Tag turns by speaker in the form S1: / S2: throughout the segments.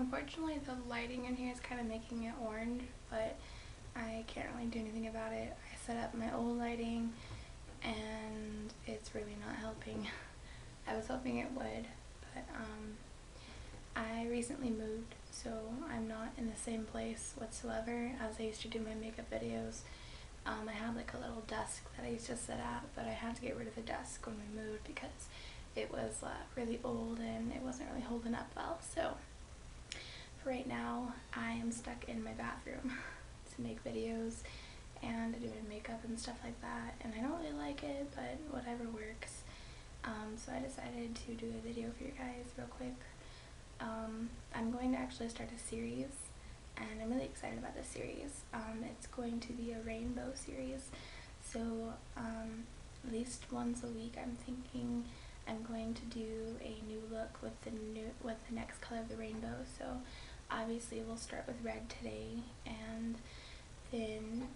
S1: unfortunately the lighting in here is kind of making it orange, but I can't really do anything about it. I set up my old lighting and it's really not helping. I was hoping it would, but I recently moved, so I'm not in the same place whatsoever as I used to do my makeup videos. I had like a little desk that I used to sit at, but I had to get rid of the desk when we moved because it was really old and it wasn't really holding up well. So for right now, I am stuck in my bathroom to make videos and doing makeup and stuff like that, and I don't really like it, but whatever works. So I decided to do a video for you guys real quick. I'm going to actually start a series, and I'm really excited about this series. It's going to be a rainbow series, so at least once a week I'm thinking I'm going to do a new look with the next color of the rainbow. So obviously we'll start with red today, and then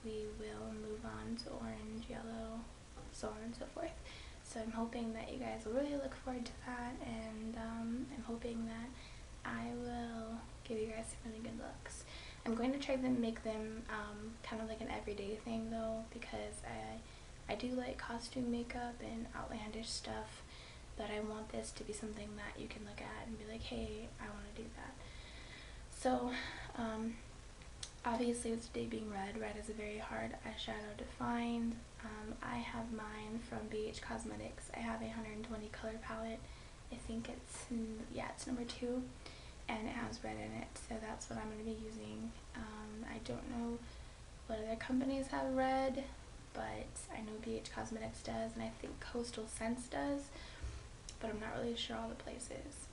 S1: we will move on to orange, yellow, so on and so forth. So I'm hoping that you guys will really look forward to that, and I'm hoping that I will give you guys some really good looks. I'm going to try to make them kind of like an everyday thing though, because I do like costume makeup and outlandish stuff, but I want this to be something that you can look at and be like, hey, I want to do that. So obviously with today being red, red is a very hard eyeshadow to find. I have mine from BH Cosmetics. I have a 120 color palette. I think it's, yeah, it's number 2, and it has red in it, so that's what I'm going to be using. I don't know what other companies have red, but I know BH Cosmetics does, and I think Coastal Scents does, but I'm not really sure all the places.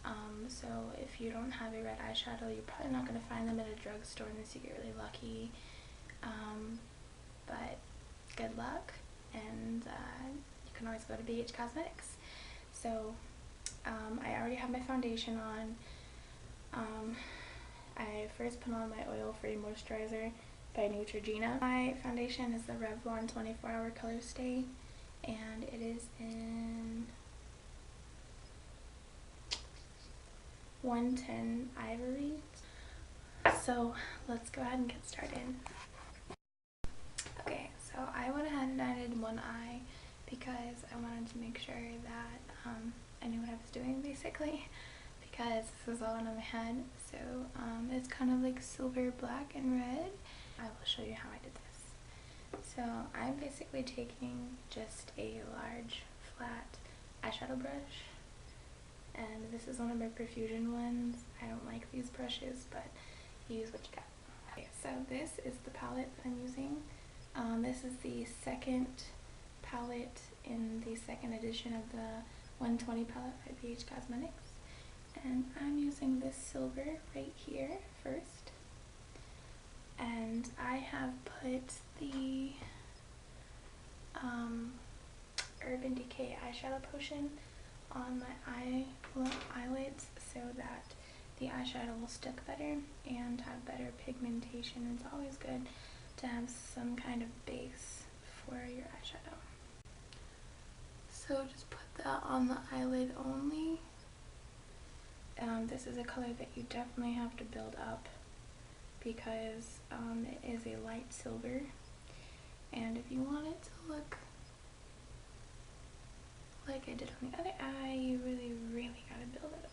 S1: So if you don't have a red eyeshadow, you're probably not going to find them at a drugstore unless you get really lucky. But good luck, and you can always go to BH Cosmetics. So I already have my foundation on. I first put on my oil-free moisturizer by Neutrogena. My foundation is the Revlon 24-hour color stay, and it is in 110 Ivory. So let's go ahead and get started. Okay, so I went ahead and added one eye because I wanted to make sure that I knew what I was doing basically, because this is all in my head. So it's kind of like silver, black, and red. I will show you how I did this. So I'm basically taking just a large flat eyeshadow brush, and this is one of my Profusion ones. I don't like these brushes, but you use what you got. Okay, so this is the palette that I'm using. This is the second palette in the second edition of the 120 palette by BH Cosmetics. And I'm using this silver right here first. And I have put the Urban Decay eyeshadow potion on my eyelids so that the eyeshadow will stick better and have better pigmentation. It's always good to have some kind of base for your eyeshadow. So just put that on the eyelid only. This is a color that you definitely have to build up because it is a light silver, and if you want it to look like I did on the other eye, you really gotta build it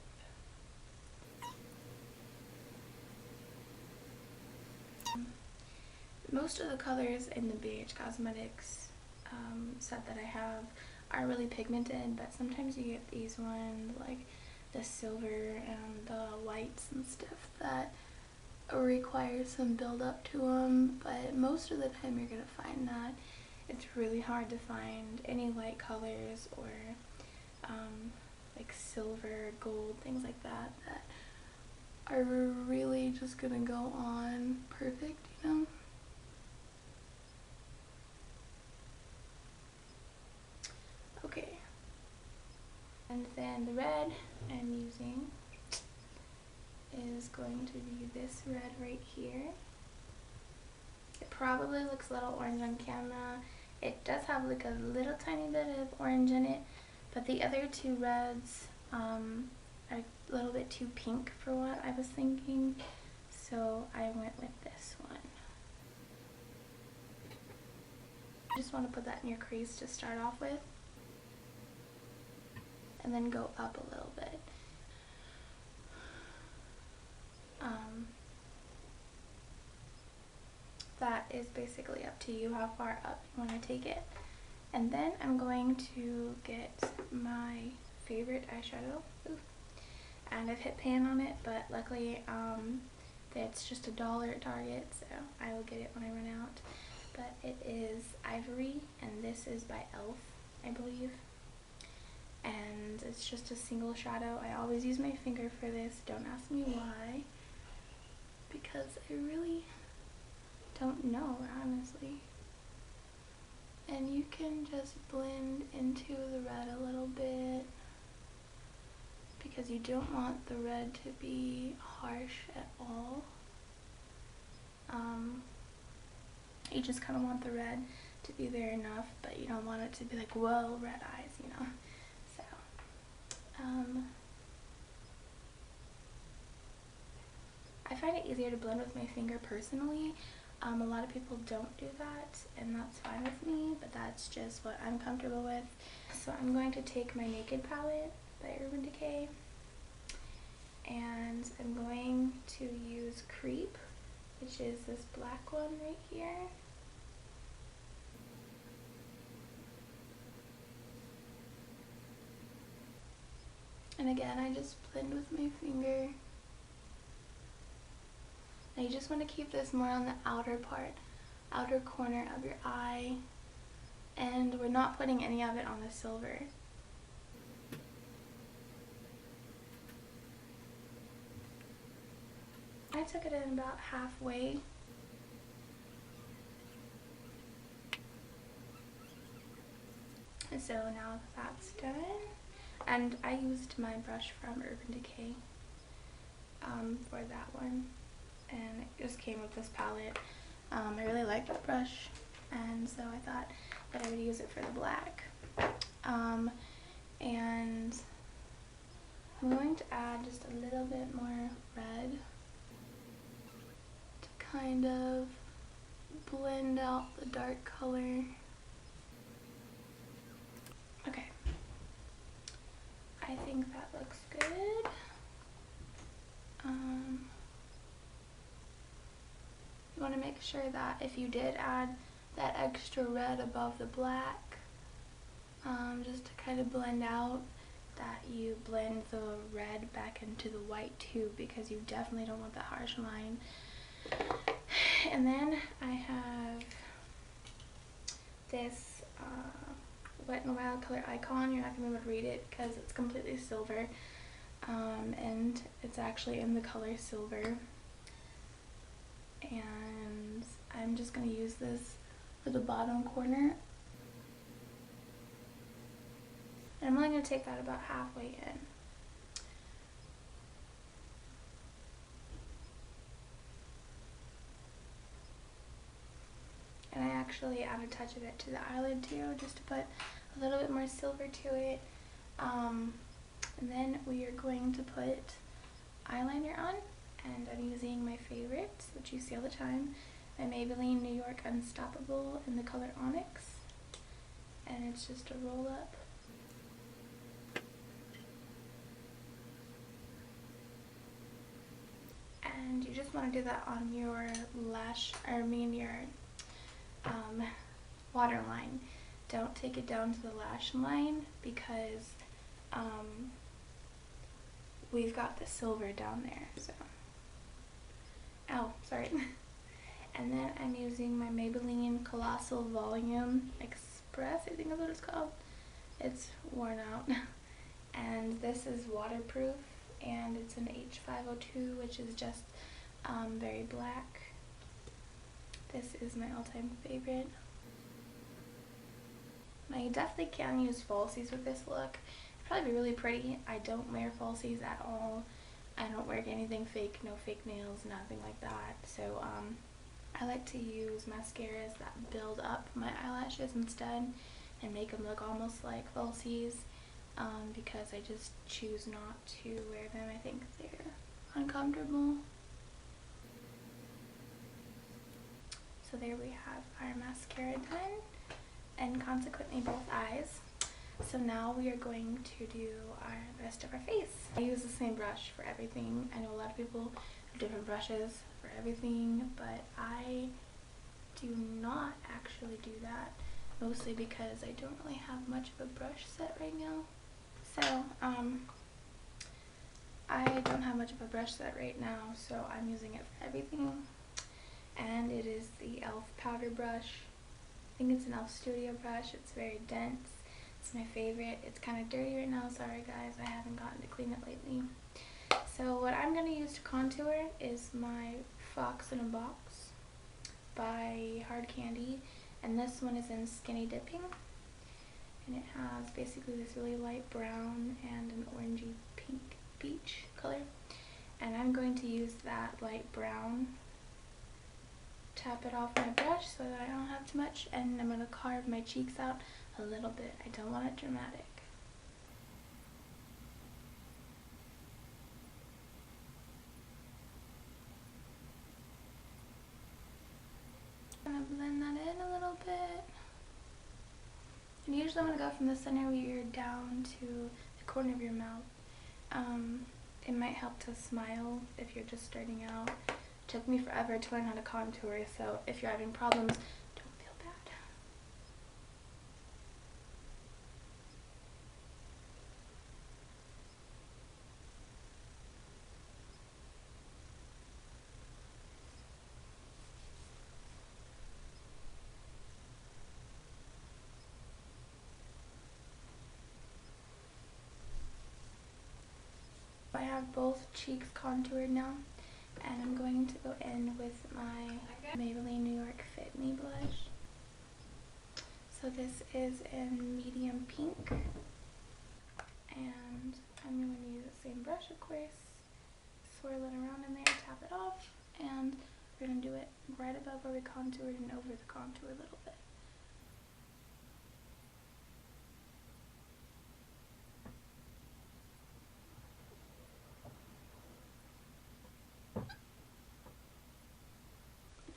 S1: up. Most of the colors in the BH Cosmetics set that I have are really pigmented, but sometimes you get these ones like the silver and the whites and stuff that require some build up to them, but most of the time you're gonna find that it's really hard to find any light colors or like silver, gold, things like that that are really just gonna go on perfect, you know? Okay, and then the red I'm using is going to be this red right here. It probably looks a little orange on camera. It does have like a little tiny bit of orange in it, but the other two reds a little bit too pink for what I was thinking, so I went with this one. I just want to put that in your crease to start off with, and then go up a little bit. That is basically up to you how far up you want to take it. And then I'm going to get my favorite eyeshadow. Ooh. And I've hit pan on it, but luckily it's just $1 at Target, so I will get it when I run out. But it is Ivory, and this is by e.l.f., I believe. And it's just a single shadow. I always use my finger for this. Don't ask me why, because I really don't know, honestly. And you can just blend into the red a little bit, because you don't want the red to be harsh at all. You just kind of want the red to be there enough, but you don't want it to be like, whoa, red eyes, you know. So I find it easier to blend with my finger personally. A lot of people don't do that, and that's fine with me, but that's just what I'm comfortable with. So I'm going to take my Naked palette by Urban Decay, and I'm going to use Creep, which is this black one right here. And again, I just blend with my finger. Now you just want to keep this more on the outer corner of your eye, and we're not putting any of it on the silver. I took it in about halfway. And so now that's done, and I used my brush from Urban Decay for that one, and it just came with this palette. I really like that brush, and so I thought that I would use it for the black. And I'm going to add just a little bit more red to kind of blend out the dark color. Okay, I think that looks good. You want to make sure that if you did add that extra red above the black, just to kind of blend out, that you blend the red back into the white too, because you definitely don't want that harsh line. And then I have this Wet n Wild color icon. You're not going to be able to read it because it's completely silver, and it's actually in the color silver. And I'm just going to use this for the bottom corner. And I'm only going to take that about halfway in. And I actually add a touch of it to the eyelid too, just to put a little bit more silver to it. And then we are going to put eyeliner on, and I'm using my favorites, which you see all the time, my Maybelline New York Unstoppable in the color Onyx, and it's just a roll up. And you just want to do that on your your waterline. Don't take it down to the lash line, because we've got the silver down there, so. Oh, sorry. And then I'm using my Maybelline Colossal Volume Express, I think is what it's called. It's worn out. And this is waterproof, and it's an H502, which is just very black. This is my all-time favorite. Now you definitely can use falsies with this look. It'd probably be really pretty. I don't wear falsies at all. I don't wear anything fake, no fake nails, nothing like that. So I like to use mascaras that build up my eyelashes instead and make them look almost like falsies. because I just choose not to wear them. I think they're uncomfortable. So there we have our mascara done, and consequently both eyes. So now we are going to do the rest of our face. I use the same brush for everything. I know a lot of people have different brushes for everything, but I do not actually do that, mostly because I don't really have much of a brush set right now. So I don't have much of a brush set right now, so I'm using it for everything. And it is the e.l.f. powder brush. I think it's an e.l.f. Studio brush. It's very dense. It's my favorite. It's kind of dirty right now. Sorry guys, I haven't gotten to clean it lately. So what I'm going to use to contour is my Fox in a Box by Hard Candy. And this one is in Skinny Dipping. And it has basically this really light brown and an orangey pink peach color. And I'm going to use that light brown, tap it off my brush so that I don't have too much, and I'm going to carve my cheeks out a little bit. I don't want it dramatic. I'm going to blend that in a little bit. And usually I'm going to go from the center of your ear down to the corner of your mouth. It might help to smile if you're just starting out. It took me forever to learn how to contour, so if you're having problems, don't feel bad. I have both cheeks contoured now, and I'm going to go in with my Maybelline New York Fit Me blush. So this is in medium pink, and I'm going to use the same brush, of course, swirl it around in there, tap it off, and we're going to do it right above where we contoured and over the contour a little bit.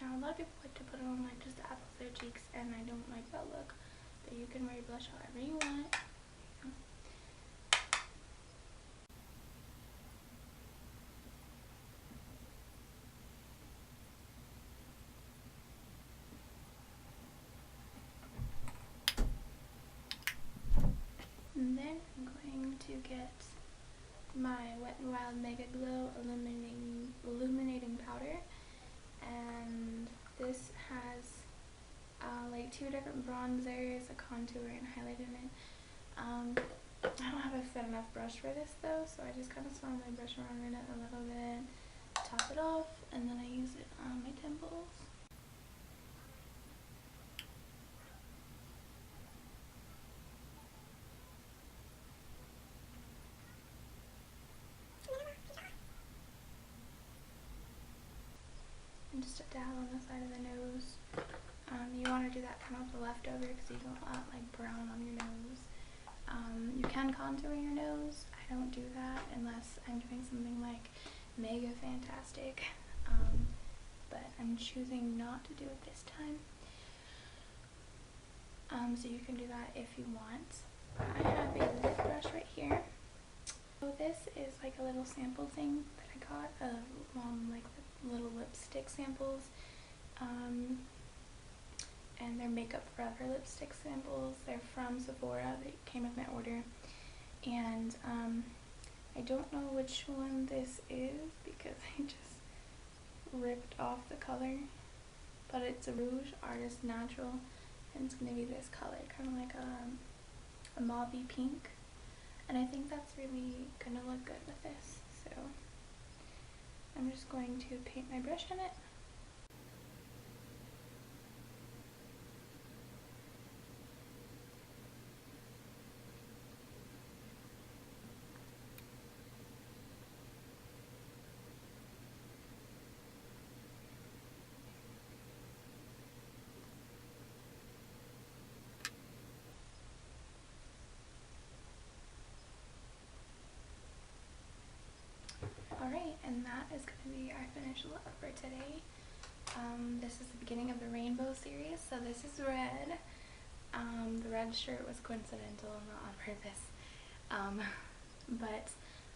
S1: Now, a lot of people like to put it on like just the apples of their cheeks, and I don't like that look. But you can wear your blush however you want. And then I'm going to get my Wet n Wild Mega Glow illuminating powder, and this has like 2 different bronzers, a contour, and highlight in it. I don't have a fit enough brush for this though, so I just kind of swirl my brush around in it a little bit, top it off, and then I use it on my temples. And just a dab on the side of the nose. You want to do that kind of the leftover because you don't want like brown on your nose. You can contour your nose. I don't do that unless I'm doing something like mega fantastic, but I'm choosing not to do it this time. So you can do that if you want. I have a lip brush right here. So this is like a little sample thing that I got of like the little lipstick samples. And they're Makeup Forever lipstick samples. They're from Sephora. They came with my order. And I don't know which one this is because I just ripped off the color. But it's a Rouge Artist Natural, and it's going to be this color, kind of like a mauvey pink. And I think that's really going to look good with this. So I'm just going to paint my brush in it. that is going to be our finished look for today. This is the beginning of the rainbow series, so this is red. The red shirt was coincidental, not on purpose. But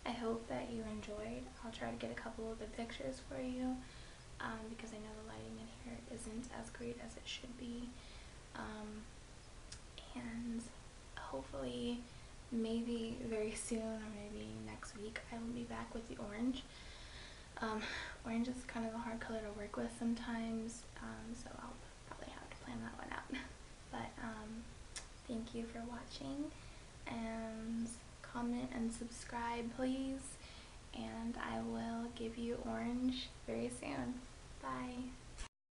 S1: I hope that you enjoyed. I'll try to get a couple of the pictures for you, because I know the lighting in here isn't as great as it should be. And hopefully, maybe very soon, or maybe next week, I will be back with the orange. Orange is kind of a hard color to work with sometimes, so I'll probably have to plan that one out. But thank you for watching, and comment and subscribe please, and I will give you orange very soon. Bye.